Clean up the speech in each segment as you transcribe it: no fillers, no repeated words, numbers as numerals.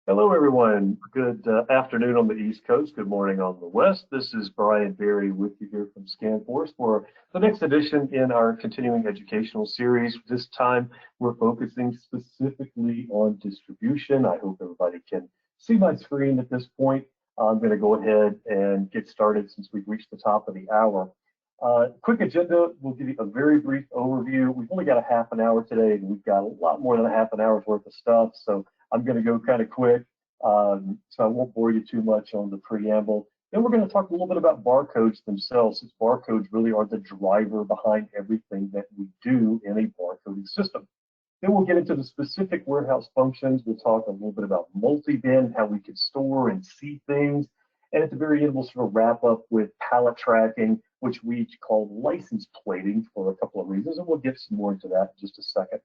Hello, everyone. Good afternoon on the East Coast. Good morning on the West. This is Brian Berry with you here from ScanForce for the next edition in our continuing educational series. This time, we're focusing specifically on distribution. I hope everybody can see my screen at this point. I'm going to go ahead and get started since we've reached the top of the hour. Quick agenda, we'll give you a very brief overview. We've only got a half an hour today, and we've got a lot more than a half an hour's worth of stuff. So I'm going to go kind of quick, so I won't bore you too much on the preamble. Then we're going to talk a little bit about barcodes themselves, since barcodes really are the driver behind everything that we do in a barcoding system. Then we'll get into the specific warehouse functions. We'll talk a little bit about multi-bin, how we can store and see things. And at the very end, we'll sort of wrap up with pallet tracking, which we call license plating for a couple of reasons. And we'll get some more into that in just a second.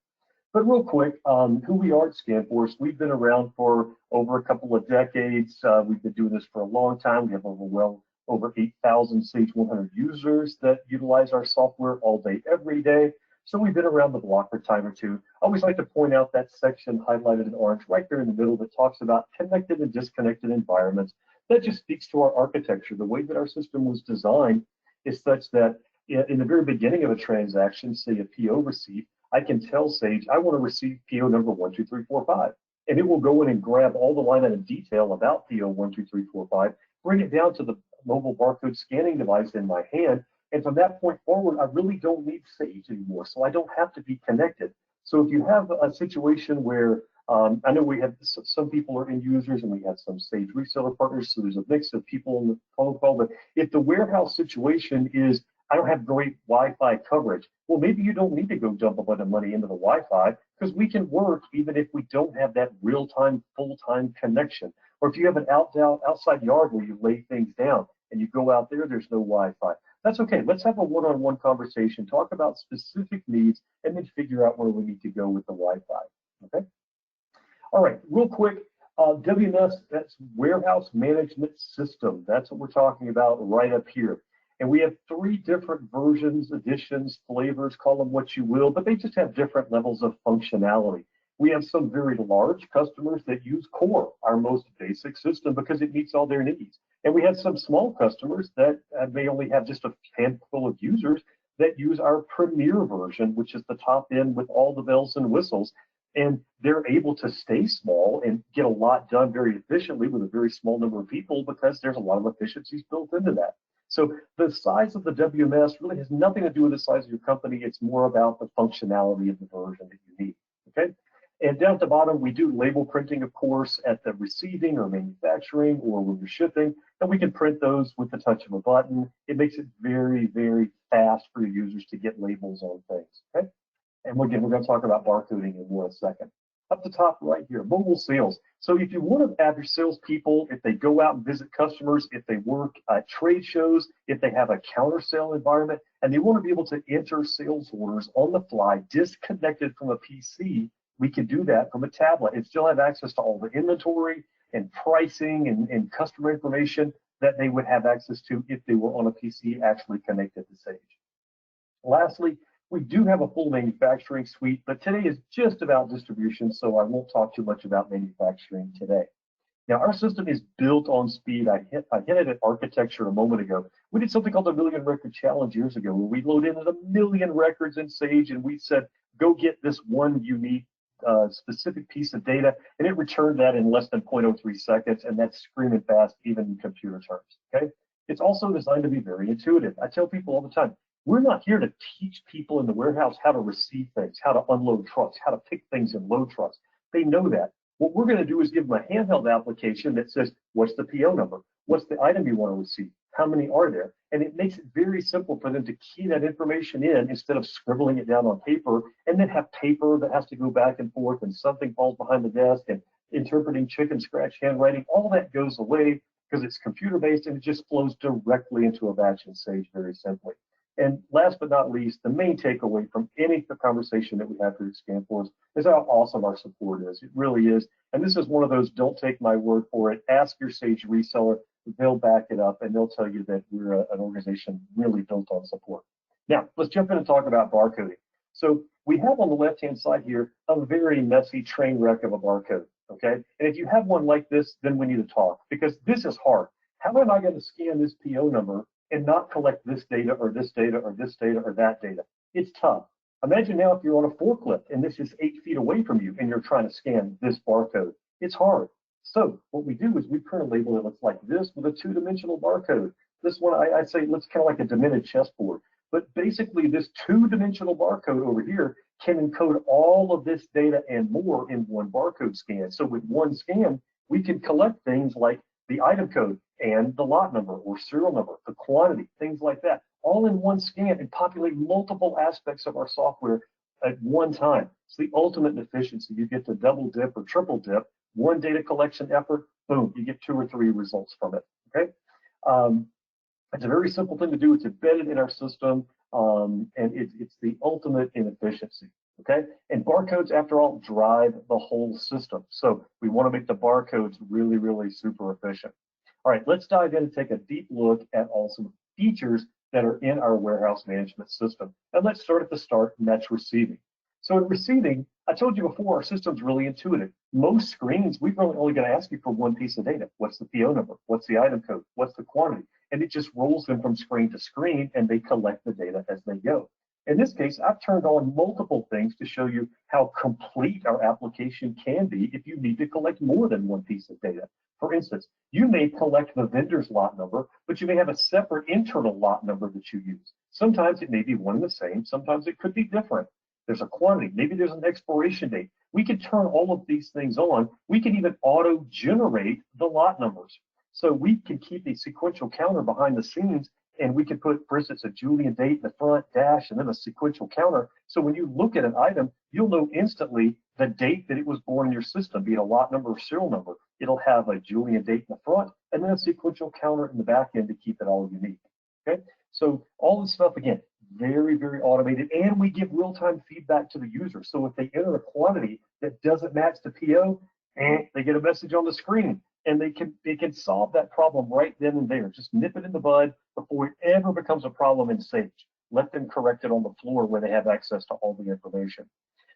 But real quick, who we are at ScanForce, we've been around for over a couple of decades. We've been doing this for a long time. We have over 8,000 Sage 100 users that utilize our software all day, every day. So we've been around the block for a time or two. I always like to point out that section highlighted in orange right there in the middle that talks about connected and disconnected environments. That just speaks to our architecture. The way that our system was designed is such that in the very beginning of a transaction, say a PO receipt, I can tell Sage, I want to receive PO number 12345. And it will go in and grab all the line item detail about PO 12345, bring it down to the mobile barcode scanning device in my hand. And from that point forward, I really don't need Sage anymore. So I don't have to be connected. So if you have a situation where I know we have some people are end users and we have some Sage reseller partners, so there's a mix of people on the phone call. But if the warehouse situation is I don't have great Wi-Fi coverage, well, maybe you don't need to go dump a bunch of money into the Wi-Fi because we can work even if we don't have that real-time, full-time connection. Or if you have an outside yard where you lay things down and you go out there, there's no Wi-Fi. That's okay. Let's have a one-on-one conversation, talk about specific needs, and then figure out where we need to go with the Wi-Fi. Okay. All right, real quick, WMS, that's Warehouse Management System. That's what we're talking about right up here. And we have 3 different versions, editions, flavors, call them what you will, but they just have different levels of functionality. We have some very large customers that use Core, our most basic system, because it meets all their needs. And we have some small customers that may only have just a handful of users that use our Premier version, which is the top end with all the bells and whistles. And they're able to stay small and get a lot done very efficiently with a very small number of people because there's a lot of efficiencies built into that. So the size of the WMS really has nothing to do with the size of your company. It's more about the functionality of the version that you need, okay? And down at the bottom, we do label printing, of course, at the receiving or manufacturing or when you're shipping, and we can print those with the touch of a button. It makes it very, very fast for your users to get labels on things, okay? And again, we're going to talk about barcoding in one second. Up the top right here, mobile sales. So if you want to have your salespeople, if they go out and visit customers, if they work at trade shows, if they have a counter sale environment, and they want to be able to enter sales orders on the fly, disconnected from a PC, we can do that from a tablet and still have access to all the inventory and pricing and customer information that they would have access to if they were on a PC actually connected to Sage. Lastly, we do have a full manufacturing suite, but today is just about distribution, so I won't talk too much about manufacturing today. Now, our system is built on speed. I hinted at architecture a moment ago. We did something called the Million Record Challenge years ago, where we loaded in 1 million records in Sage, and we said, go get this one unique specific piece of data, and it returned that in less than 0.03 seconds, and that's screaming fast, even in computer terms, okay? It's also designed to be very intuitive. I tell people all the time, we're not here to teach people in the warehouse how to receive things, how to unload trucks, how to pick things and load trucks. They know that. What we're going to do is give them a handheld application that says, what's the PO number? What's the item you want to receive? How many are there? And it makes it very simple for them to key that information in instead of scribbling it down on paper and then have paper that has to go back and forth and something falls behind the desk and interpreting chicken scratch handwriting. All that goes away because it's computer-based and it just flows directly into a batch in Sage very simply. And last but not least, the main takeaway from any conversation that we have here at ScanForce is how awesome our support is. It really is. And this is one of those, don't take my word for it. Ask your Sage reseller. They'll back it up, and they'll tell you that we're an organization really built on support. Now, let's jump in and talk about barcoding. So we have on the left-hand side here a very messy train wreck of a barcode. okay? And if you have one like this, then we need to talk, because this is hard. How am I going to scan this PO number and not collect this data or this data or this data or that data? It's tough. Imagine now if you're on a forklift and this is 8 feet away from you and you're trying to scan this barcode. It's hard. So what we do is we print a label that looks like this with a 2-dimensional barcode. This one, I say, looks kind of like a demented chessboard. But basically, this 2-dimensional barcode over here can encode all of this data and more in one barcode scan. So with one scan, we can collect things like the item code and the lot number or serial number, the quantity, things like that, all in one scan and populate multiple aspects of our software at one time. It's the ultimate in efficiency. You get to double dip or triple dip, one data collection effort, boom, you get 2 or 3 results from it, okay? It's a very simple thing to do. It's embedded in our system, and it's the ultimate in efficiency, okay? And barcodes, after all, drive the whole system. So we want to make the barcodes really, really super efficient. All right, let's dive in and take a deep look at all some features that are in our warehouse management system. And let's start at the start, and that's receiving. So in receiving, I told you before, our system's really intuitive. Most screens, we're really only going to ask you for one piece of data. What's the PO number? What's the item code? What's the quantity? And it just rolls them from screen to screen, and they collect the data as they go. In this case, I've turned on multiple things to show you how complete our application can be if you need to collect more than one piece of data. For instance, you may collect the vendor's lot number, but you may have a separate internal lot number that you use. Sometimes it may be one and the same. Sometimes it could be different. There's a quantity. Maybe there's an expiration date. We can turn all of these things on. We can even auto-generate the lot numbers. So we can keep a sequential counter behind the scenes, and we can put, for instance, a Julian date in the front, dash, and then a sequential counter. So when you look at an item, you'll know instantly the date that it was born in your system, be it a lot number or serial number. It'll have a Julian date in the front, and then a sequential counter in the back end to keep it all unique. Okay? So all this stuff, again, very, very automated, and we give real-time feedback to the user. So if they enter a quantity that doesn't match the PO, they get a message on the screen, and they can solve that problem right then and there. Just nip it in the bud before it ever becomes a problem in Sage. Let them correct it on the floor where they have access to all the information.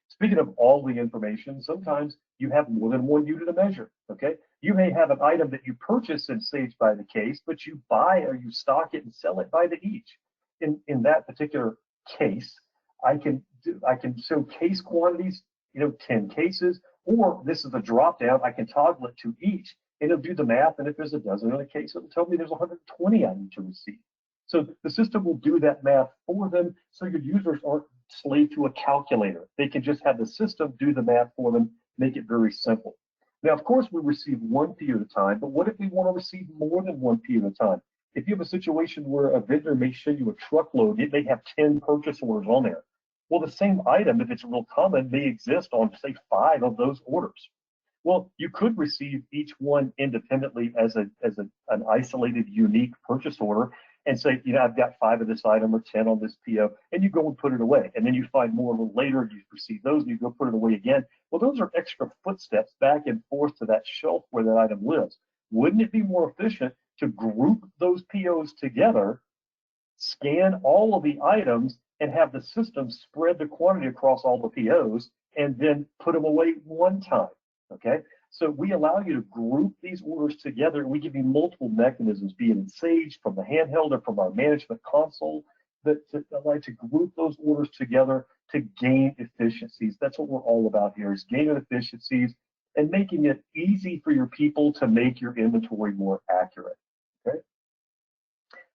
Speaking of all the information, sometimes you have more than one unit of measure, okay? You may have an item that you purchase in Sage by the case, but you buy or you stock it and sell it by the each. In that particular case, I can show case quantities, 10 cases, or this is a drop down, I can toggle it to each, and it'll do the math, and if there's a dozen in a case, it'll tell me there's 120 I need to receive. So the system will do that math for them, so your users aren't slave to a calculator. They can just have the system do the math for them, make it very simple. Now, of course, we receive one PO at a time, but what if we want to receive more than one PO at a time? If you have a situation where a vendor may show you a truckload, it may have 10 purchase orders on there. Well, the same item, if it's real common, may exist on, say, 5 of those orders. Well, you could receive each one independently as an isolated, unique purchase order and say, I've got 5 of this item or 10 on this PO, and you go and put it away. And then you find more a little later, you receive those, and you go put it away again. Well, those are extra footsteps back and forth to that shelf where that item lives. Wouldn't it be more efficient to group those POs together, scan all of the items, and have the system spread the quantity across all the POs, and then put them away one time, okay? So we allow you to group these orders together. We give you multiple mechanisms, be it in Sage, from the handheld, or from our management console, that allow you to group those orders together to gain efficiencies. That's what we're all about here, is gaining efficiencies and making it easy for your people to make your inventory more accurate, okay?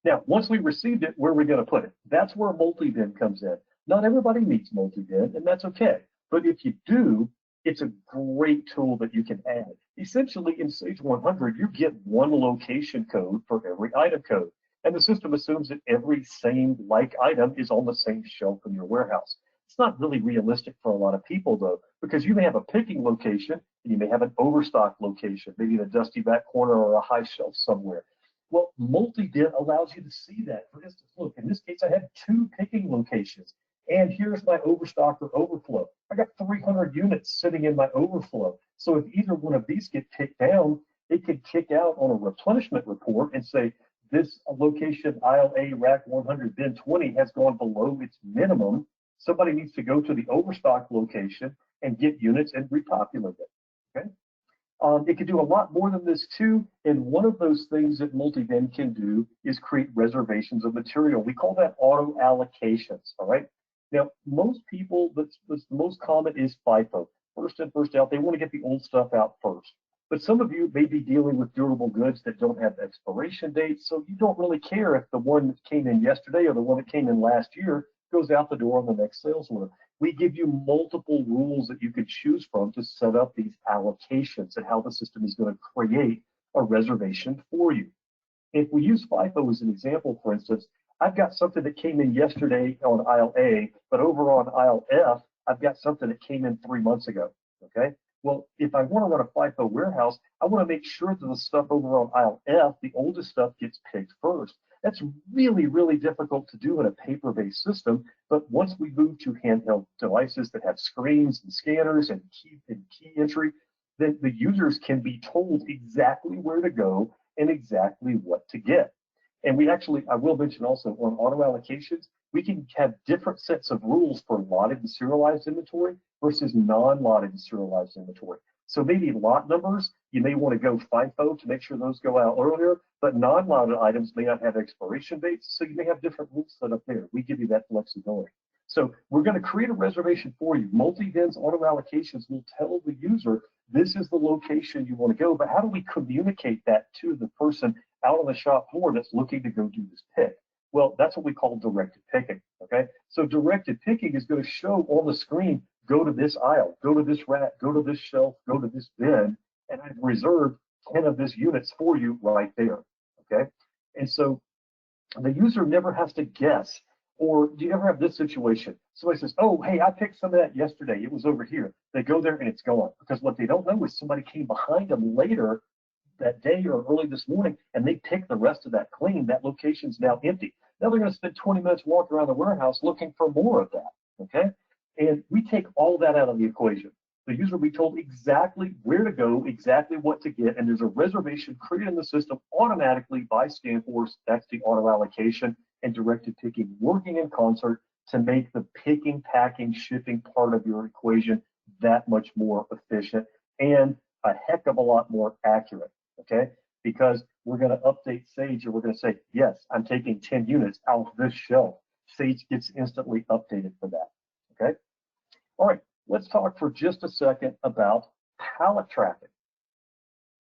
Now, once we received it, where are we going to put it? That's where multi-bin comes in. Not everybody needs multi-bin, and that's okay. But if you do, it's a great tool that you can add. Essentially, in Sage 100, you get one location code for every item code, and the system assumes that every same like item is on the same shelf in your warehouse. It's not really realistic for a lot of people, though, because you may have a picking location, and you may have an overstock location, maybe in a dusty back corner or a high shelf somewhere. Well, multi-bin allows you to see that. For instance, look, in this case, I have 2 picking locations, and here's my overstock or overflow. I got 300 units sitting in my overflow. So if either one of these get kicked down, it could kick out on a replenishment report and say, this location, aisle A, rack 100, bin 20 has gone below its minimum. Somebody needs to go to the overstock location and get units and repopulate it, okay? It can do a lot more than this too, and one of those things that multi-bin can do is create reservations of material. We call that auto allocations, all right? Now, most people, the most common is FIFO, first in, first out. They want to get the old stuff out first. But some of you may be dealing with durable goods that don't have expiration dates, so you don't really care if the one that came in yesterday or the one that came in last year goes out the door on the next sales order. We give you multiple rules that you could choose from to set up these allocations and how the system is going to create a reservation for you. If we use FIFO as an example, for instance, I've got something that came in yesterday on aisle A, but over on aisle F, I've got something that came in 3 months ago, okay? Well, if I want to run a FIFO warehouse, I want to make sure that the stuff over on aisle F, the oldest stuff, gets picked first. That's really, really difficult to do in a paper-based system, but once we move to handheld devices that have screens and scanners and key entry, then the users can be told exactly where to go and exactly what to get. And we actually, I will mention also on auto allocations, we can have different sets of rules for lotted and serialized inventory versus non-lotted and serialized inventory. So maybe lot numbers, you may want to go FIFO to make sure those go out earlier, but non-lotted items may not have expiration dates, so you may have different rules set up there. We give you that flexibility. So we're going to create a reservation for you. Multi-bins auto allocations will tell the user this is the location you want to go, but how do we communicate that to the person out on the shop floor that's looking to go do this pick? Well, that's what we call directed picking, okay? So directed picking is going to show on the screen, go to this aisle, go to this rack, go to this shelf, go to this bin, and I've reserved 10 of this units for you right there, okay? And so the user never has to guess. Or do you ever have this situation? Somebody says, oh, hey, I picked some of that yesterday. It was over here. They go there and it's gone. Because what they don't know is somebody came behind them later that day or early this morning and they picked the rest of that clean. That location's now empty. Now they're going to spend 20 minutes walking around the warehouse looking for more of that, okay? And we take all that out of the equation. The user will be told exactly where to go, exactly what to get, and there's a reservation created in the system automatically by ScanForce. That's the auto allocation and directed picking working in concert to make the picking, packing, shipping part of your equation that much more efficient and a heck of a lot more accurate, okay? Because we're going to update Sage and we're going to say, yes, I'm taking 10 units out of this shelf. Sage gets instantly updated for that, okay? All right, let's talk for just a second about pallet tracking.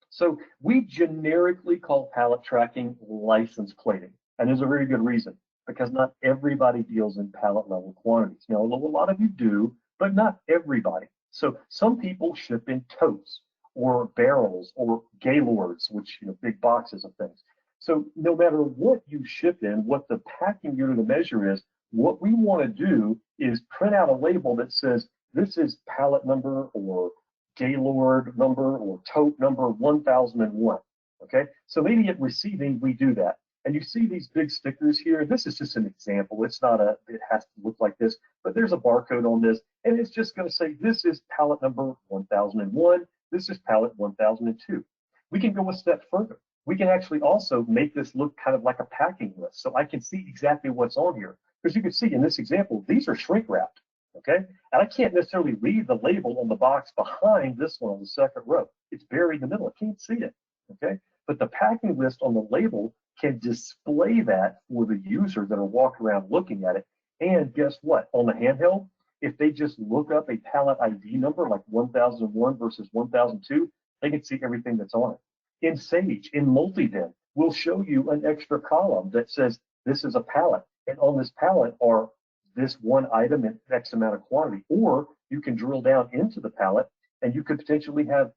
So we generically call pallet tracking license plating. And there's a very good reason, because not everybody deals in pallet level quantities. Now, a lot of you do, but not everybody. So some people ship in totes or barrels or gaylords, which, big boxes of things. So no matter what you ship in, what the packing unit of measure is, what we want to do is print out a label that says, this is pallet number or gaylord number or tote number 1001, okay? So maybe at receiving, we do that. And you see these big stickers here. This is just an example. It's not it has to look like this, but there's a barcode on this, and it's just going to say, this is pallet number 1001. This is pallet 1002. We can go a step further. We can actually also make this look kind of like a packing list, so I can see exactly what's on here. Because you can see in this example, these are shrink wrapped, okay? And I can't necessarily read the label on the box behind this one on the second row. It's buried in the middle. I can't see it, okay? But the packing list on the label can display that for the user that are walking around looking at it. And guess what? On the handheld, if they just look up a pallet ID number like 1001 versus 1002, they can see everything that's on it. In Sage, in multi-bin, we'll show you an extra column that says this is a pallet. And on this pallet are this one item in X amount of quantity. Or you can drill down into the pallet and you could potentially have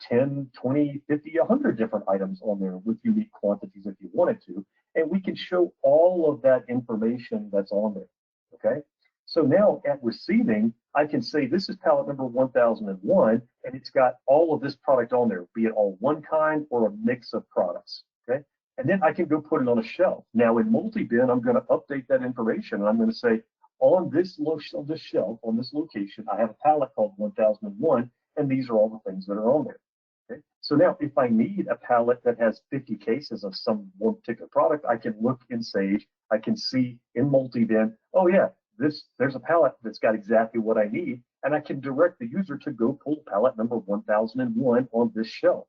10, 20, 50, 100 different items on there with unique quantities if you wanted to. And we can show all of that information that's on there, okay? So now at receiving, I can say this is pallet number 1001, and it's got all of this product on there, be it all one kind or a mix of products, okay? And then I can go put it on a shelf. Now in multi-bin, I'm going to update that information, and I'm going to say, on this shelf, on this location, I have a pallet called 1001, and these are all the things that are on there. Okay? So now if I need a pallet that has 50 cases of some one particular product, I can look in Sage, I can see in multi-bin, oh yeah, there's a pallet that's got exactly what I need, and I can direct the user to go pull pallet number 1001 on this shelf.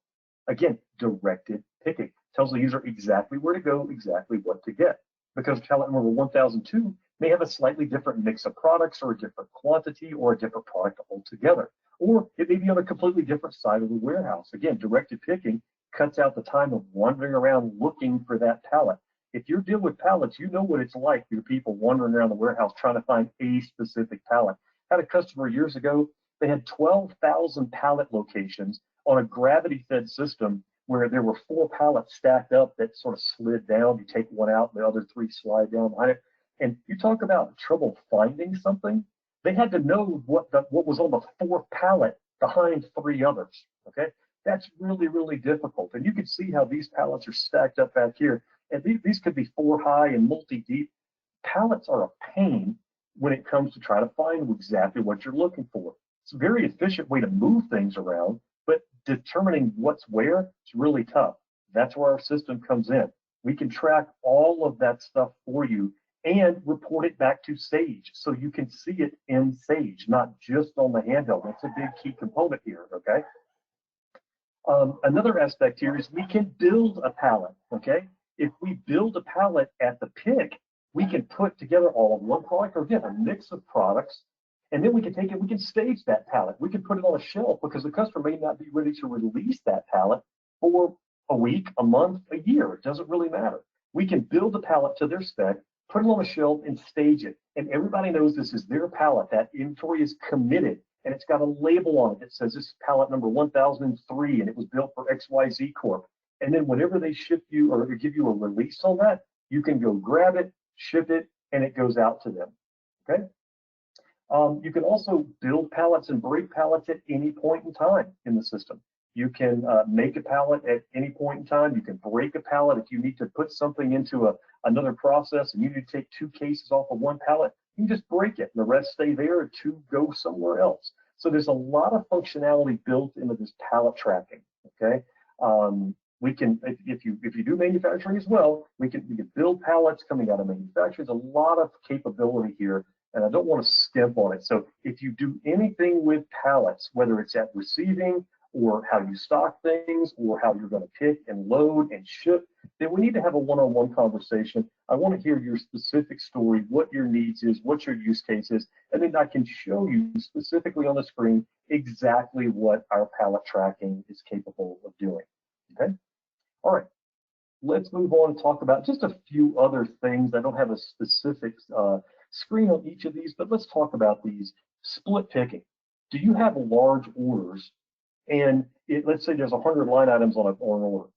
Again, directed picking tells the user exactly where to go, exactly what to get. Because pallet number 1002 may have a slightly different mix of products or a different quantity or a different product altogether. Or it may be on a completely different side of the warehouse. Again, directed picking cuts out the time of wandering around looking for that pallet. If you're dealing with pallets, you know what it's like, your people wandering around the warehouse trying to find a specific pallet. I had a customer years ago, they had 12,000 pallet locations on a gravity-fed system where there were 4 pallets stacked up that sort of slid down. You take one out, and the other 3 slide down behind it. And you talk about trouble finding something. They had to know what was on the 4th pallet behind 3 others. Okay, that's really, really difficult. And you can see how these pallets are stacked up back here. And these could be 4 high and multi-deep. Pallets are a pain when it comes to trying to find exactly what you're looking for. It's a very efficient way to move things around, but determining what's where is really tough. That's where our system comes in. We can track all of that stuff for you and report it back to Sage so you can see it in Sage, not just on the handheld. That's a big key component here, okay? Another aspect here is we can build a pallet, okay? If we build a pallet at the pick, we can put together all of one product, or again, a mix of products, and then we can take it, we can stage that pallet. We can put it on a shelf because the customer may not be ready to release that pallet for a week, a month, a year. It doesn't really matter. We can build a pallet to their spec, put it on a shelf, and stage it. And everybody knows this is their pallet. That inventory is committed, and it's got a label on it that says this is pallet number 1003, and it was built for XYZ Corp. And then whenever they ship you or give you a release on that, you can go grab it, ship it, and it goes out to them, okay? You can also build pallets and break pallets at any point in time in the system. You can make a pallet at any point in time. You can break a pallet if you need to put something into another process and you need to take 2 cases off of one pallet. You can just break it and the rest stay there and 2 go somewhere else. So there's a lot of functionality built into this pallet tracking, okay? We can, if you do manufacturing as well, we can build pallets coming out of manufacturing. There's a lot of capability here, and I don't want to skimp on it. So if you do anything with pallets, whether it's at receiving or how you stock things or how you're going to pick and load and ship, then we need to have a one-on-one conversation. I want to hear your specific story, what your needs is, what your use case is, and then I can show you specifically on the screen exactly what our pallet tracking is capable of doing, okay? All right, let's move on and talk about just a few other things. I don't have a specific screen on each of these, but let's talk about these. Split picking. Do you have large orders and let's say there's 100 line items on an order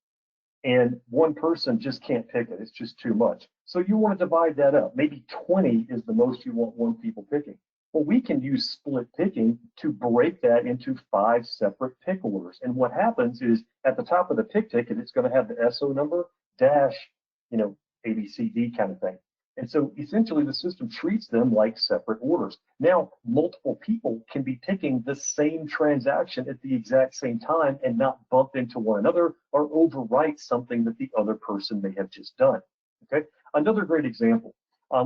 and one person just can't pick it, it's just too much. So you want to divide that up. Maybe 20 is the most you want one people picking. Well, we can use split picking to break that into 5 separate pick orders. And what happens is at the top of the pick ticket, it's going to have the SO number dash, ABCD kind of thing. And so essentially the system treats them like separate orders. Now, multiple people can be picking the same transaction at the exact same time and not bump into one another or overwrite something that the other person may have just done. Okay. Another great example.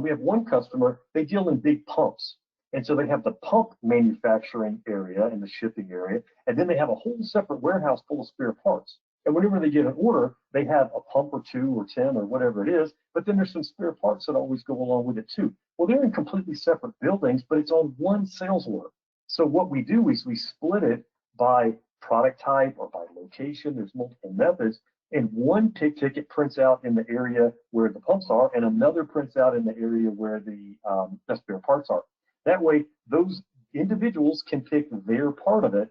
We have one customer, they deal in big pumps. And so they have the pump manufacturing area and the shipping area, and then they have a whole separate warehouse full of spare parts. And whenever they get an order, they have a pump or 2 or 10 or whatever it is, but then there's some spare parts that always go along with it too. Well, they're in completely separate buildings, but it's on one sales order. So what we do is we split it by product type or by location. There's multiple methods. And one pick ticket prints out in the area where the pumps are, and another prints out in the area where the spare parts are. That way, those individuals can pick their part of it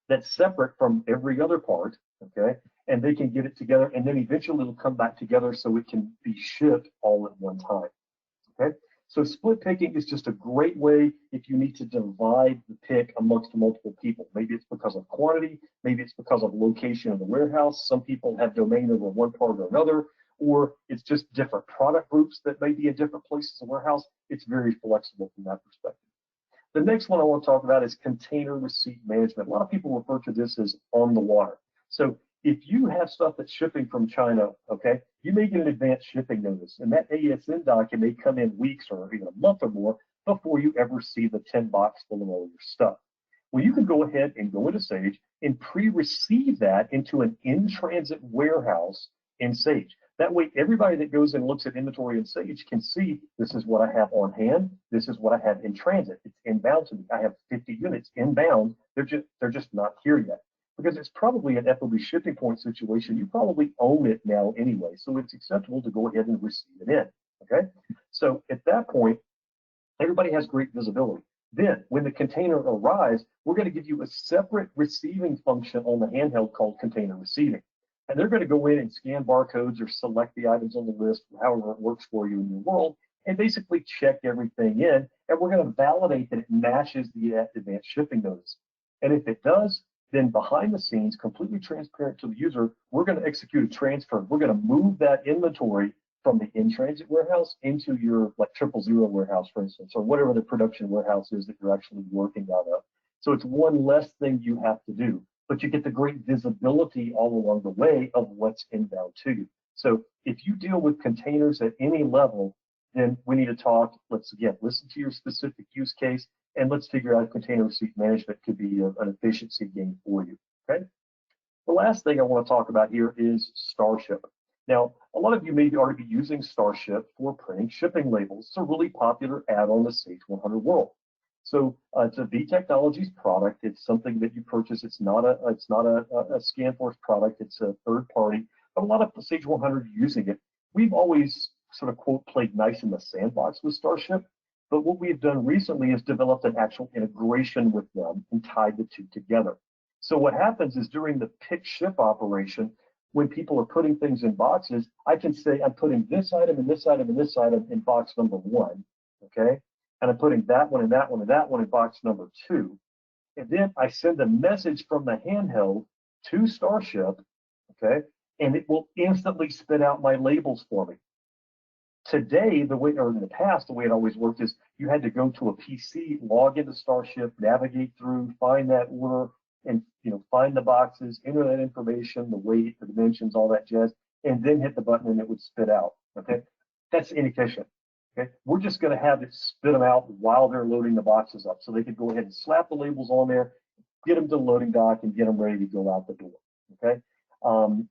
that's separate from every other part, okay? And they can get it together, and then eventually it'll come back together so it can be shipped all at one time, okay? So split picking is just a great way if you need to divide the pick amongst multiple people. Maybe it's because of quantity, maybe it's because of location of the warehouse. Some people have domain over one part or another, or it's just different product groups that may be in different places in the warehouse. It's very flexible from that perspective. The next one I want to talk about is container receipt management. A lot of people refer to this as on the water. So if you have stuff that's shipping from China, okay, you may get an advanced shipping notice, and that ASN document may come in weeks or even a month or more before you ever see the 10 box full of all your stuff. Well, you can go ahead and go into Sage and pre-receive that into an in-transit warehouse in Sage. That way, everybody that goes and looks at inventory in Sage can see this is what I have on hand. This is what I have in transit. It's inbound to me. I have 50 units inbound. They're just not here yet because it's probably an FOB shipping point situation. You probably own it now anyway, so it's acceptable to go ahead and receive it in. Okay, so at that point, everybody has great visibility. Then, when the container arrives, we're going to give you a separate receiving function on the handheld called container receiving. And they're going to go in and scan barcodes or select the items on the list, however it works for you in your world, and basically check everything in. And we're going to validate that it matches the advanced shipping notice. And if it does, then behind the scenes, completely transparent to the user, we're going to execute a transfer. We're going to move that inventory from the in-transit warehouse into your like 000 warehouse, for instance, or whatever the production warehouse is that you're actually working out of. So it's one less thing you have to do, but you get the great visibility all along the way of what's inbound to you. So if you deal with containers at any level, then we need to talk. Let's again listen to your specific use case, and let's figure out if container receipt management could be an efficiency gain for you. Okay. The last thing I want to talk about here is Starship. Now, a lot of you may already be using Starship for printing shipping labels. It's a really popular add-on to Sage 100 World. So it's a V Technologies product. It's something that you purchase. It's not a ScanForce product. It's a third party, but a lot of Sage 100 are using it. We've always sort of quote played nice in the sandbox with Starship, but what we've done recently is developed an actual integration with them and tied the two together. So what happens is during the pick ship operation, when people are putting things in boxes, I can say I'm putting this item and this item and this item in box number 1, okay? And I'm putting that one and that one and that one in box number 2. And then I send a message from the handheld to Starship, okay? And it will instantly spit out my labels for me. Today, the way, or in the past, the way it always worked is you had to go to a PC, log into Starship, navigate through, find that order, and find the boxes, enter that information, the weight, the dimensions, all that jazz, and then hit the button and it would spit out. Okay, that's inefficient. Okay, we're just going to have it spit them out while they're loading the boxes up, so they can go ahead and slap the labels on there, get them to the loading dock, and get them ready to go out the door. Okay,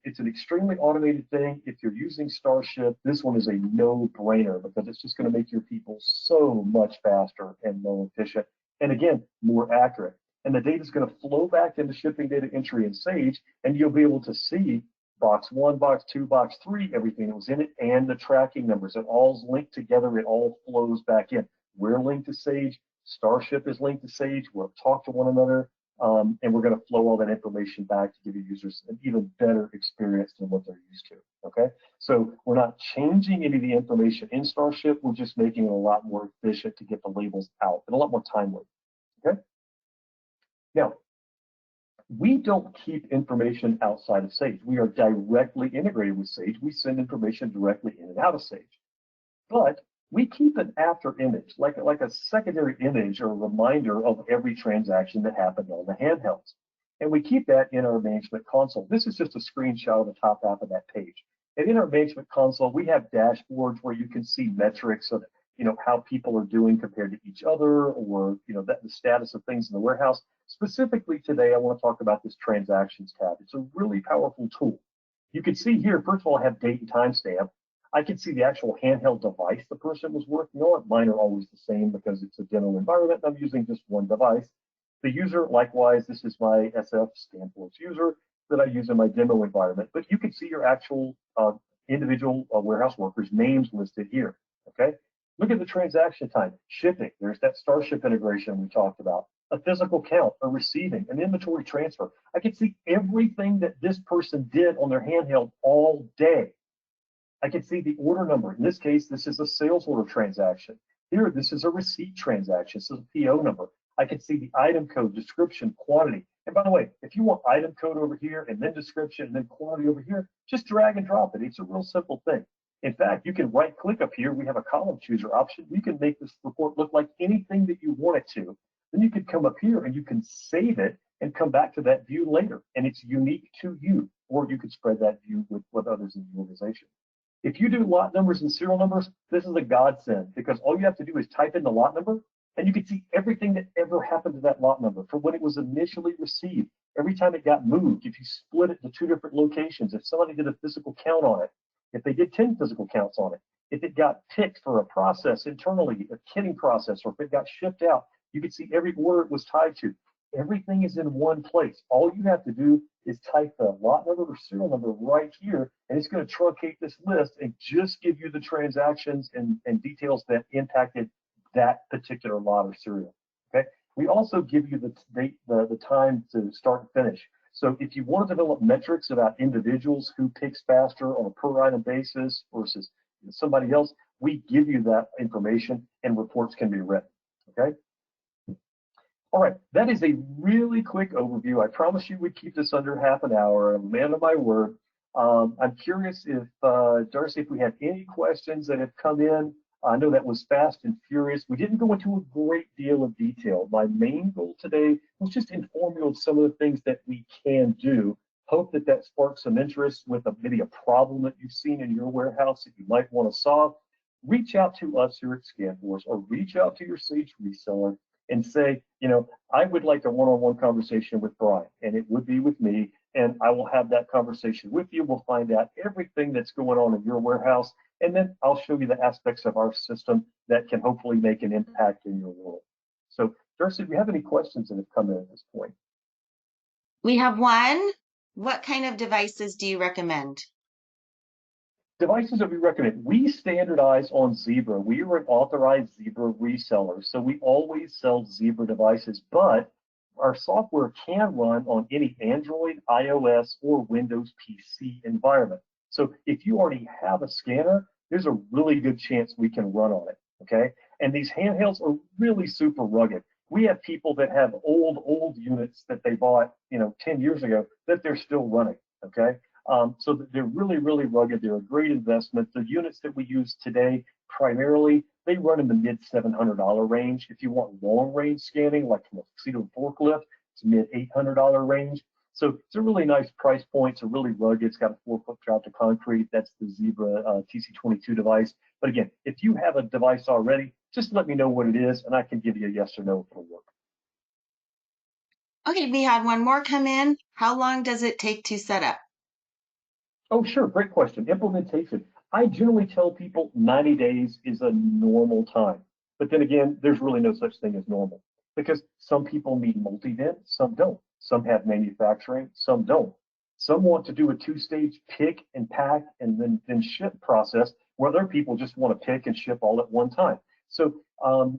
it's an extremely automated thing. If you're using Starship, this one is a no-brainer because it's just going to make your people so much faster and more efficient, and again, more accurate. And the data is going to flow back into shipping data entry in Sage, and you'll be able to see box 1, box 2, box 3, everything that was in it, and the tracking numbers. It all's linked together. It all flows back in. We're linked to Sage. Starship is linked to Sage. We'll talk to one another, and we're going to flow all that information back to give your users an even better experience than what they're used to. Okay, so we're not changing any of the information in Starship. We're just making it a lot more efficient to get the labels out and a lot more timely. Okay. Now, we don't keep information outside of Sage. We are directly integrated with Sage. We send information directly in and out of Sage. But we keep an after image, like a secondary image or a reminder of every transaction that happened on the handhelds. And we keep that in our management console. This is just a screenshot of the top half of that page. And in our management console, we have dashboards where you can see metrics of how people are doing compared to each other, or the status of things in the warehouse. Specifically today, I want to talk about this transactions tab. It's a really powerful tool. You can see here, first of all, I have date and timestamp. I can see the actual handheld device the person was working on. Mine are always the same because it's a demo environment. I'm using just one device. The user, likewise, this is my SF ScanForce user that I use in my demo environment. But you can see your actual individual warehouse workers' names listed here. Okay. Look at the transaction time, shipping. There's that Starship integration we talked about, a physical count, a receiving, an inventory transfer. I can see everything that this person did on their handheld all day. I can see the order number. In this case, this is a sales order transaction. Here, this is a receipt transaction. This is a PO number. I can see the item code, description, quantity. And by the way, if you want item code over here and then description and then quantity over here, just drag and drop it. It's a real simple thing. In fact, you can right click up here. We have a column chooser option. You can make this report look like anything that you want it to. Then you can come up here and you can save it and come back to that view later. And it's unique to you, or you could spread that view with others in the organization. If you do lot numbers and serial numbers, this is a godsend because all you have to do is type in the lot number And you can see everything that ever happened to that lot number from when it was initially received. Every time it got moved, if you split it to 2 different locations, if somebody did a physical count on it, if they did 10 physical counts on it, if it got picked for a process internally, a kitting process, or if it got shipped out, you can see every order it was tied to. Everything is in one place. All you have to do is type the lot number or serial number right here, and it's going to truncate this list and just give you the transactions and details that impacted that particular lot or serial. Okay. We also give you the date, the time to start and finish. So if you want to develop metrics about individuals who picks faster on a per item basis versus somebody else, we give you that information and reports can be written. Okay. All right, that is a really quick overview. I promise you we'd keep this under half an hour. I'm a man of my word. I'm curious if, Darcy, if we have any questions that have come in. I know that was fast and furious. We didn't go into a great deal of detail. My main goal today was just inform you of some of the things that we can do. Hope that that sparks some interest with maybe a problem that you've seen in your warehouse that you might want to solve. Reach out to us here at ScanForce or reach out to your Sage reseller and say, you know, I would like a one-on-one conversation with Brian, and it would be with me, and I will have that conversation with you. We'll find out everything that's going on in your warehouse, and then I'll show you the aspects of our system that can hopefully make an impact in your world. So, Darcy, do we have any questions that have come in at this point? We have one. What kind of devices do you recommend? Devices that we recommend, we standardize on Zebra. We are an authorized Zebra reseller, so we always sell Zebra devices, but our software can run on any Android, iOS, or Windows PC environment. So if you already have a scanner, there's a really good chance we can run on it, okay? And these handhelds are really super rugged. We have people that have old units that they bought, 10 years ago that they're still running, okay? So they're really, really rugged. They're a great investment. The units that we use today, primarily, they run in the mid $700 range. If you want long range scanning, like from a Cedar forklift, it's mid $800 range. So it's a really nice price point. It's a really rugged. It's got a 4-foot drop to concrete. That's the Zebra TC22 device. But again, if you have a device already, just let me know what it is, and I can give you a yes or no for work. Okay, we had one more come in. How long does it take to set up? Oh, sure. Great question. Implementation. I generally tell people 90 days is a normal time. But then again, there's really no such thing as normal because some people need multi-vent, some don't. Some have manufacturing, some don't. Some want to do a 2-stage pick and pack and then ship process, where other people just want to pick and ship all at one time. So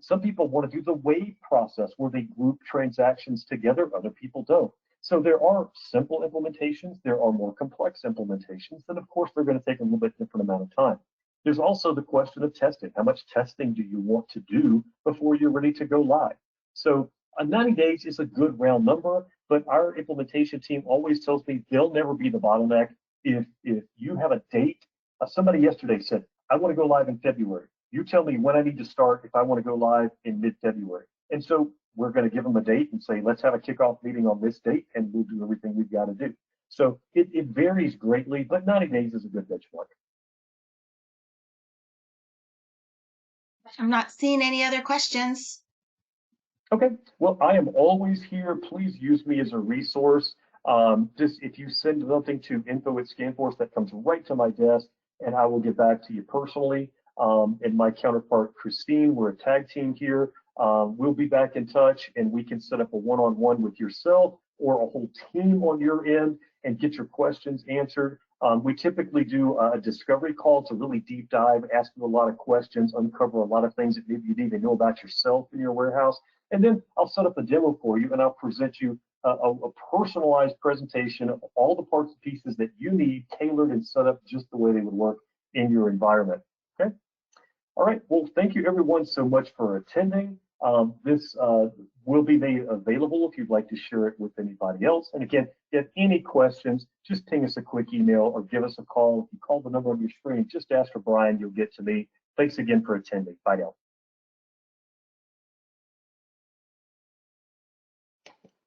some people want to do the wave process where they group transactions together, other people don't. So there are simple implementations, there are more complex implementations, and of course they're going to take a little bit different amount of time. There's also the question of testing. How much testing do you want to do before you're ready to go live? So 90 days is a good round number, but our implementation team always tells me they'll never be the bottleneck. If you have a date, somebody yesterday said, I want to go live in February. You tell me when I need to start if I want to go live in mid-February. And so we're going to give them a date and say, let's have a kickoff meeting on this date, and we'll do everything we've got to do. So it varies greatly, but 90 days is a good benchmark. I'm not seeing any other questions. Okay, well, I am always here. Please use me as a resource. Just if you send something to info@ScanForce, that comes right to my desk, and I will get back to you personally. And my counterpart, Christine, we're a tag team here. We'll be back in touch, and we can set up a one-on-one with yourself or a whole team on your end and get your questions answered. We typically do a discovery call to really deep dive, ask you a lot of questions, uncover a lot of things that maybe you need to know about yourself in your warehouse. And then I'll set up a demo for you, and I'll present you a personalized presentation of all the parts and pieces that you need, tailored and set up just the way they would work in your environment. Okay? All right. Well, thank you everyone so much for attending. This will be made available if you'd like to share it with anybody else. And again, if you have any questions, just ping us a quick email or give us a call. If you call the number on your screen, just ask for Brian, you'll get to me. Thanks again for attending. Bye now.